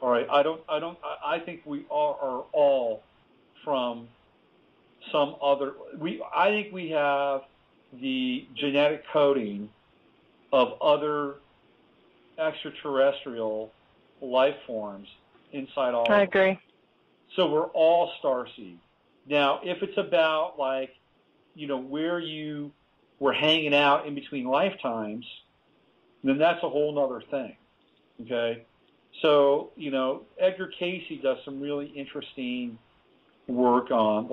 All right. I think we are all from some other. I think we have the genetic coding of other extraterrestrial life forms inside all of us. I agree. So we're all starseed. Now, if it's about where you were hanging out in between lifetimes, then that's a whole other thing. Okay? So, Edgar Casey does some really interesting work on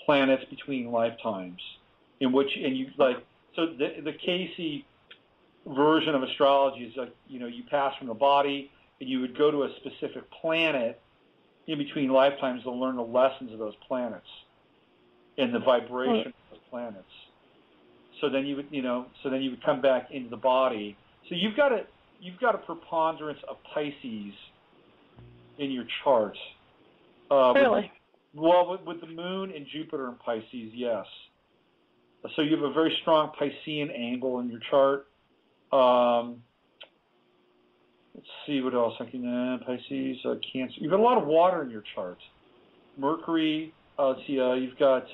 planets between lifetimes so the Casey version of astrology is you pass from the body and you would go to a specific planet in between lifetimes to learn the lessons of those planets and the vibration of those planets. So then you would come back into the body. So you've got a preponderance of Pisces in your chart. Really? With the moon and Jupiter in Pisces, yes. So you have a very strong Piscean angle in your chart. Let's see what else I can. Pisces, Cancer. You've got a lot of water in your chart. Mercury. Let's see. You've got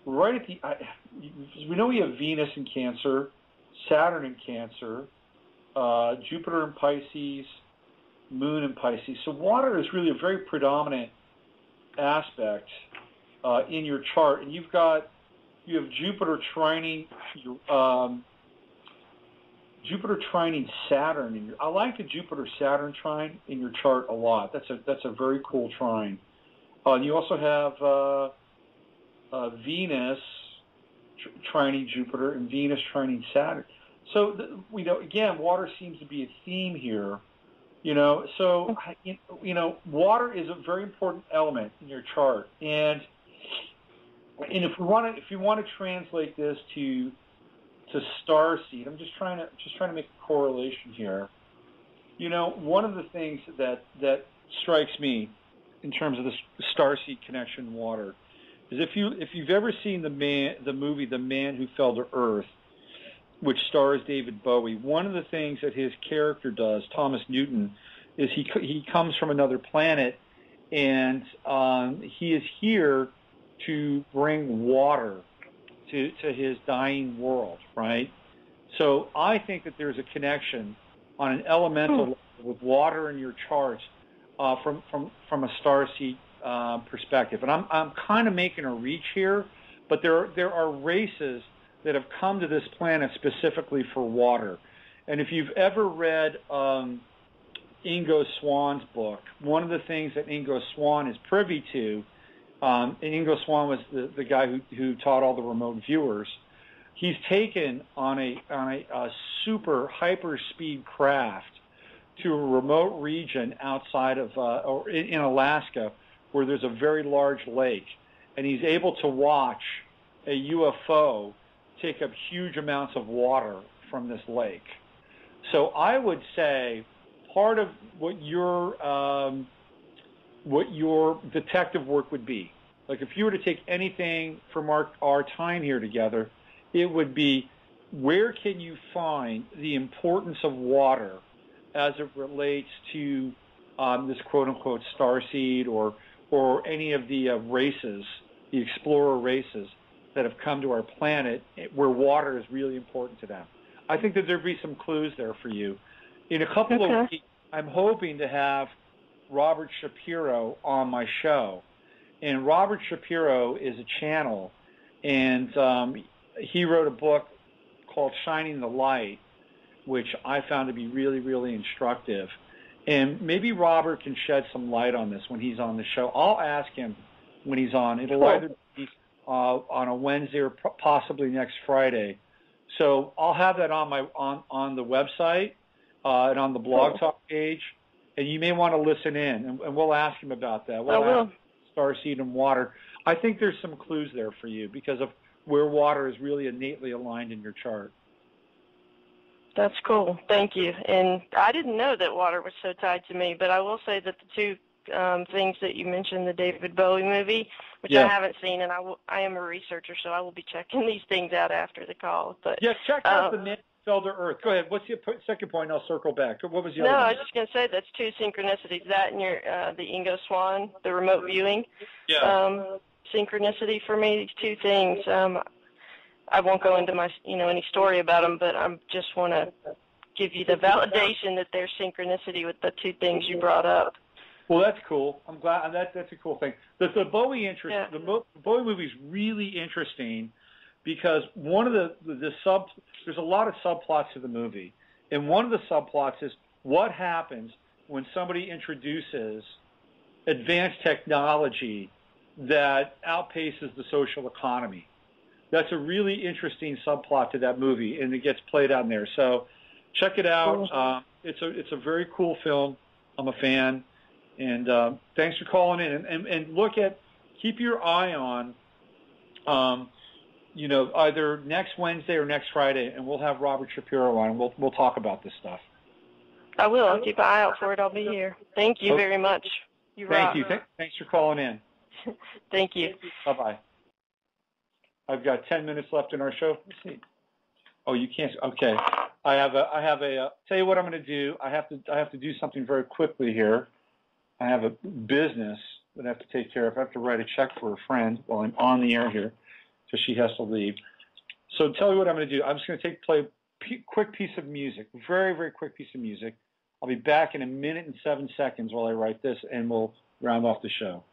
right at the. We know we have Venus in Cancer, Saturn in Cancer, Jupiter in Pisces, Moon in Pisces. So water is really a very predominant aspect in your chart, and you have Jupiter trining Saturn. I like the Jupiter-Saturn trine in your chart a lot. That's a very cool trine. You also have Venus trining Jupiter and Venus trining Saturn. So again, water seems to be a theme here. So water is a very important element in your chart, and if you want to translate this to starseed, I'm just trying to make a correlation here. One of the things that strikes me in terms of the starseed connection in water is if you've ever seen the movie The Man Who Fell to Earth, which stars David Bowie, one of the things that his character does, Thomas Newton, is he comes from another planet, and he is here to bring water to his dying world, right? So I think that there's a connection on an elemental level with water in your charts from a starseed perspective. And I'm kind of making a reach here, but there are races that have come to this planet specifically for water. And if you've ever read Ingo Swann's book, one of the things that Ingo Swann is privy to, and Ingo Swann was the guy who taught all the remote viewers, he's taken on a super hyper speed craft to a remote region outside of or in Alaska where there's a very large lake, and he's able to watch a UFO take up huge amounts of water from this lake. So I would say part of what your detective work would be, like if you were to take anything from our time here together, it would be where can you find the importance of water as it relates to this quote-unquote starseed or any of the races, the explorer races that have come to our planet where water is really important to them. I think that there'd be some clues there for you. In a couple of weeks, I'm hoping to have Robert Shapiro on my show. And Robert Shapiro is a channel, and he wrote a book called Shining the Light, which I found to be really, really instructive. And maybe Robert can shed some light on this when he's on the show. I'll ask him when he's on. It'll either be on a Wednesday or possibly next Friday. So I'll have that on the website and on the blog talk page, and you may want to listen in, and we'll ask him about that. I will. Starseed and water. I think there's some clues there for you because of where water is really innately aligned in your chart. That's cool. Thank you. And I didn't know that water was so tied to me, but I will say that the two things that you mentioned, the David Bowie movie, which I haven't seen, and I am a researcher, so I will be checking these things out after the call. But check out The Man Who fell to earth. Go ahead. What's the second point? I'll circle back. What was the other No, one? I was just going to say that's two synchronicities. That and your the Ingo Swann, the remote viewing. Yeah. Synchronicity for me. These two things. I won't go into my any story about them, but I just want to give you the validation that there's synchronicity with the two things you brought up. Well, that's cool. I'm glad that's a cool thing. The Bowie the Bowie movie is really interesting because one of there's a lot of subplots to the movie, and one of the subplots is what happens when somebody introduces advanced technology that outpaces the social economy. That's a really interesting subplot to that movie, and it gets played out in there. So check it out. It's a very cool film. I'm a fan. And thanks for calling in. And keep your eye on, either next Wednesday or next Friday, and we'll have Robert Shapiro on, and we'll talk about this stuff. I will. I'll keep an eye out for it. I'll be here. Thank you very much. Thank you. Thanks for calling in. Thank you. Bye-bye. I've got 10 minutes left in our show. Let's see. Oh, you can't. Okay. I have a. Tell you what I'm going to do. I have to do something very quickly here. I have a business that I have to take care of. I have to write a check for a friend while I'm on the air here, so she has to leave. So tell you what I'm going to do. I'm just going to play a quick piece of music, very, very quick piece of music. I'll be back in 1 minute and 7 seconds while I write this, and we'll round off the show.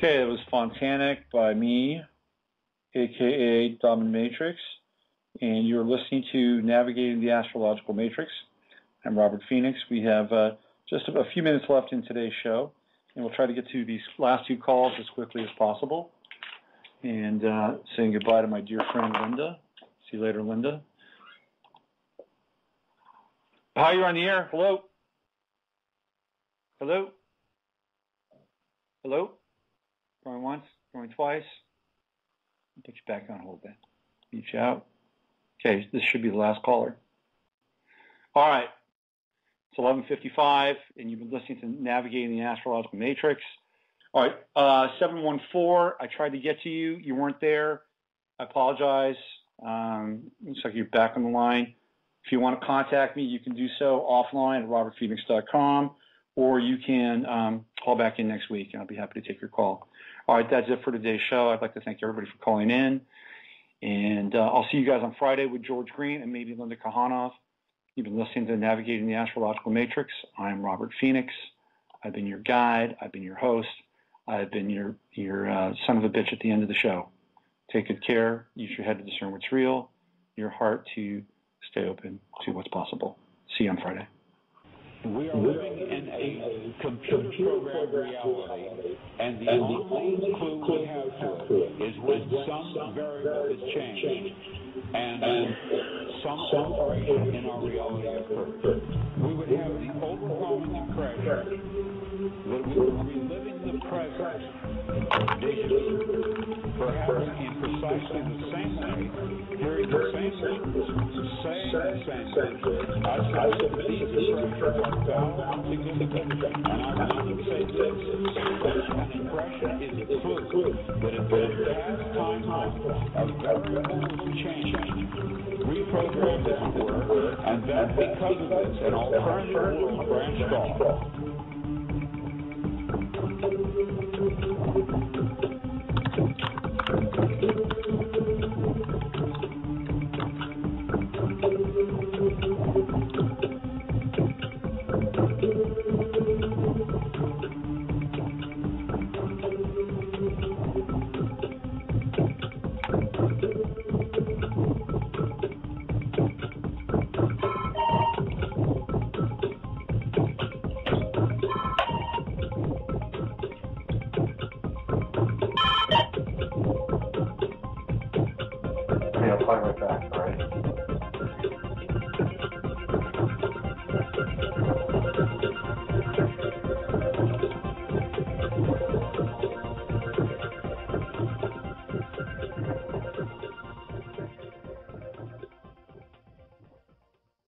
Okay, it was Fontanic by me, a.k.a. Dominatrix, and you're listening to Navigating the Astrological Matrix. I'm Robert Phoenix. We have just a few minutes left in today's show, and we'll try to get to these last two calls as quickly as possible. And saying goodbye to my dear friend Linda. See you later, Linda. Hi, you're on the air. Hello? Hello? Hello? Going once, going twice. I'll put you back on hold then. Mute you out. Okay, this should be the last caller. All right. It's 11:55, and you've been listening to Navigating the Astrological Matrix. All right, 714, I tried to get to you. You weren't there. I apologize. Looks like you're back on the line. If you want to contact me, you can do so offline at robertphoenix.com, or you can call back in next week, and I'll be happy to take your call. All right, that's it for today's show. I'd like to thank everybody for calling in, and I'll see you guys on Friday with George Green and maybe Linda Kahanoff. You've been listening to Navigating the Astrological Matrix. I'm Robert Phoenix. I've been your guide. I've been your host. I've been your son of a bitch at the end of the show. Take good care. Use your head to discern what's real, your heart to stay open to what's possible. See you on Friday. We are living in a computer-programmed reality, and the only clue we have to it is when some variable is changed and some alteration in our reality occurs. We would have the overwhelming impression that we were reliving the present, déjà vu, perhaps in precisely the same way, hearing the same words, saying the same things. I submit these impressions are valid and significant, and I will only say this: an impression is a clue that at that past time point, a variable was changed, reprogrammed as it were, and that because of this, an alternative world branched off. reply right back.